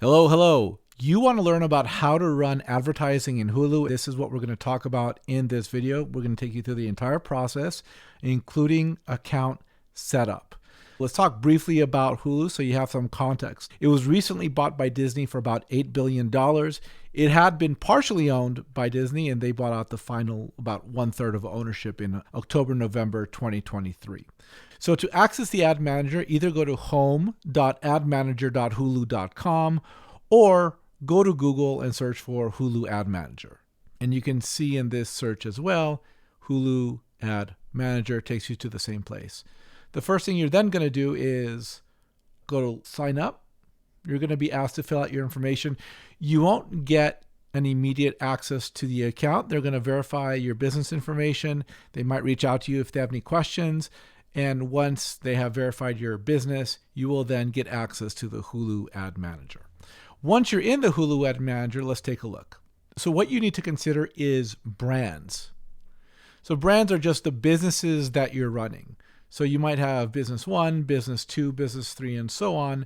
Hello, hello. You want to learn about how to run advertising in Hulu? This is what we're going to talk about in this video. We're going to take you through the entire process, including account setup. Let's talk briefly about Hulu so you have some context. It was recently bought by Disney for about $8 billion. It had been partially owned by Disney, and they bought out the final about 1/3 of ownership in October, November 2023. So to access the ad manager, either go to home.admanager.hulu.com or go to Google and search for Hulu Ad Manager. And you can see in this search as well, Hulu Ad Manager takes you to the same place. The first thing you're then going to do is go to sign up. You're going to be asked to fill out your information. You won't get an immediate access to the account. They're going to verify your business information. They might reach out to you if they have any questions. And once they have verified your business, you will then get access to the Hulu Ad Manager. Once you're in the Hulu Ad Manager, let's take a look. So what you need to consider is brands. So brands are just the businesses that you're running. So you might have business 1, business 2, business 3, and so on.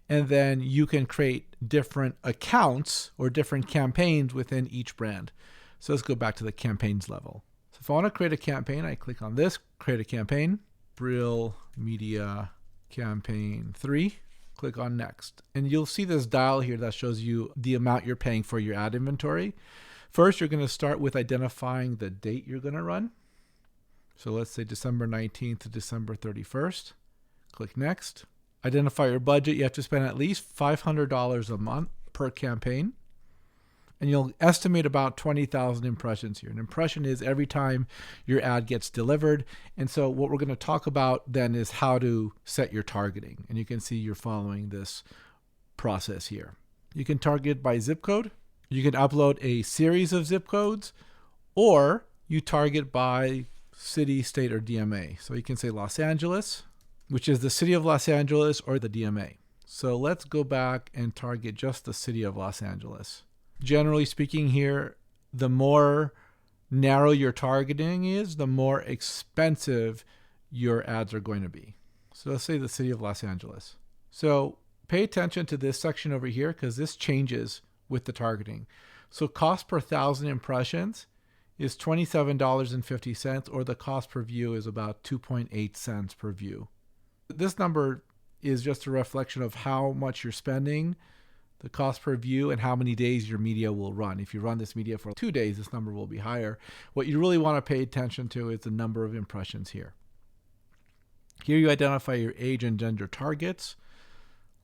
And then you can create different accounts or different campaigns within each brand. So let's go back to the campaigns level. So if I want to create a campaign, I click on this, create a campaign. Brill Media Campaign 3. Click on Next. And you'll see this dial here that shows you the amount you're paying for your ad inventory. First, you're going to start with identifying the date you're going to run. So let's say December 19th to December 31st. Click Next. Identify your budget. You have to spend at least $500 a month per campaign. And you'll estimate about 20,000 impressions here. An impression is every time your ad gets delivered. And so what we're going to talk about then is how to set your targeting. And you can see you're following this process here. You can target by zip code. You can upload a series of zip codes, or you target by city, state, or DMA. So you can say Los Angeles, which is the city of Los Angeles, or the DMA. So let's go back and target just the city of Los Angeles. Generally speaking here, the more narrow your targeting is, the more expensive your ads are going to be. So let's say the city of Los Angeles. So pay attention to this section over here because this changes with the targeting. So cost per 1,000 impressions is $27.50, or the cost per view is about 2.8 cents per view. This number is just a reflection of how much you're spending, the cost per view, and how many days your media will run. If you run this media for 2 days, this number will be higher. What you really want to pay attention to is the number of impressions here. Here you identify your age and gender targets.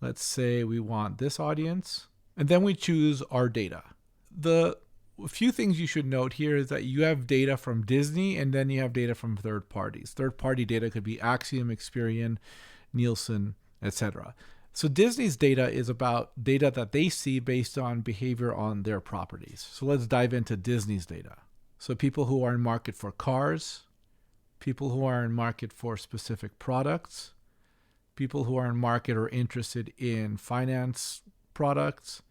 Let's say we want this audience, and then we choose our data. The few things you should note here is that you have data from Disney, and then you have data from third parties. Third-party data could be Acxiom, Experian, Nielsen, etc. So Disney's data is about data that they see based on behavior on their properties. So let's dive into Disney's data. So people who are in market for cars, people who are in market for specific products, people who are in market or interested in finance products,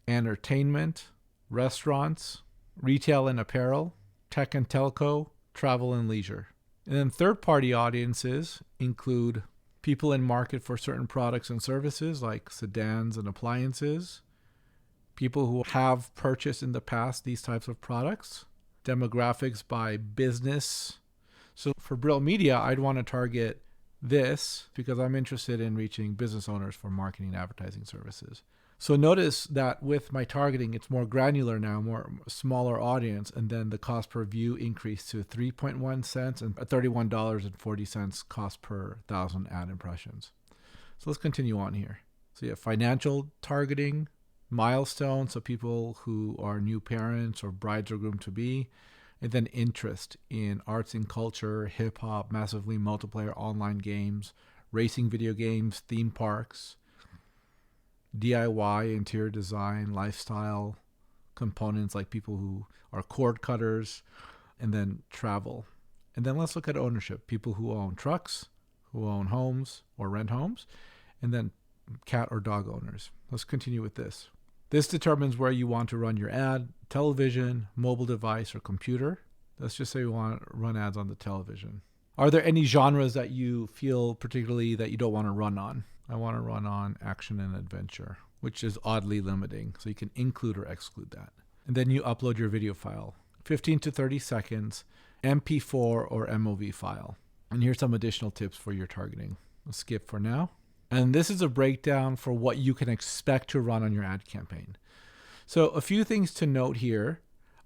entertainment, restaurants, retail and apparel, tech and telco, travel and leisure. And then third-party audiences include people in market for certain products and services like sedans and appliances, people who have purchased in the past these types of products, demographics by business. So for Brill Media, I'd want to target this because I'm interested in reaching business owners for marketing and advertising services. So notice that with my targeting, it's more granular now, more smaller audience, and then the cost per view increased to 3.1 cents and $31.40 cost per 1,000 ad impressions. So let's continue on here. So you have financial targeting, milestones, so people who are new parents or brides or groom-to-be, and then interest in arts and culture, hip-hop, massively multiplayer online games, racing video games, theme parks, DIY, interior design, lifestyle components like people who are cord cutters, and then travel. And then let's look at ownership. People who own trucks, who own homes or rent homes, and then cat or dog owners. Let's continue with this. This determines where you want to run your ad: television, mobile device, or computer. Let's just say we want to run ads on the television. Are there any genres that you feel particularly that you don't want to run on? I want to run on action and adventure. which is oddly limiting. So you can include or exclude that. And then you upload your video file, 15 to 30 seconds, MP4 or MOV file. And here's some additional tips for your targeting. We'll skip for now. And this is a breakdown for what you can expect to run on your ad campaign. So a few things to note here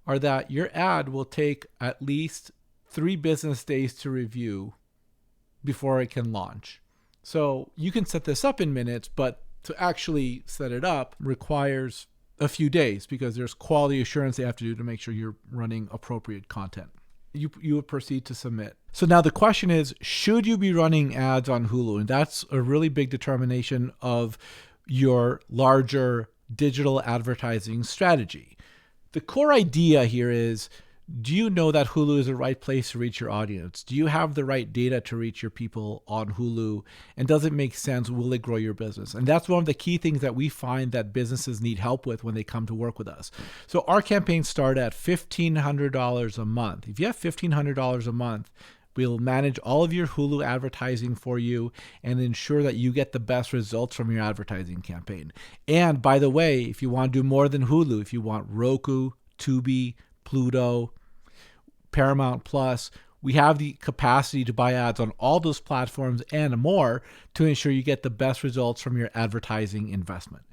are that your ad will take at least 3 business days to review before it can launch. So you can set this up in minutes, but to actually set it up requires a few days because there's quality assurance they have to do to make sure you're running appropriate content. You would proceed to submit. So now the question is, should you be running ads on Hulu? And that's a really big determination of your larger digital advertising strategy. The core idea here is, do you know that Hulu is the right place to reach your audience? Do you have the right data to reach your people on Hulu? And does it make sense? Will it grow your business? And that's one of the key things that we find that businesses need help with when they come to work with us. So our campaigns start at $1,500 a month. If you have $1,500 a month, we'll manage all of your Hulu advertising for you and ensure that you get the best results from your advertising campaign. And by the way, if you want to do more than Hulu, if you want Roku, Tubi, Pluto, Paramount Plus, we have the capacity to buy ads on all those platforms and more to ensure you get the best results from your advertising investment.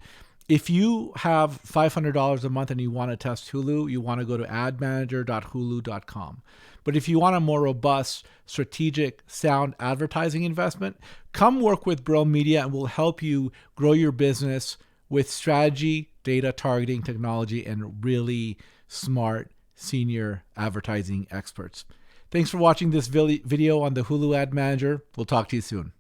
If you have $500 a month and you want to test Hulu, you want to go to admanager.hulu.com. But if you want a more robust, strategic, sound advertising investment, come work with Brill Media and we'll help you grow your business with strategy, data targeting, technology, and really smart senior advertising experts. Thanks for watching this video on the Hulu Ad Manager. We'll talk to you soon.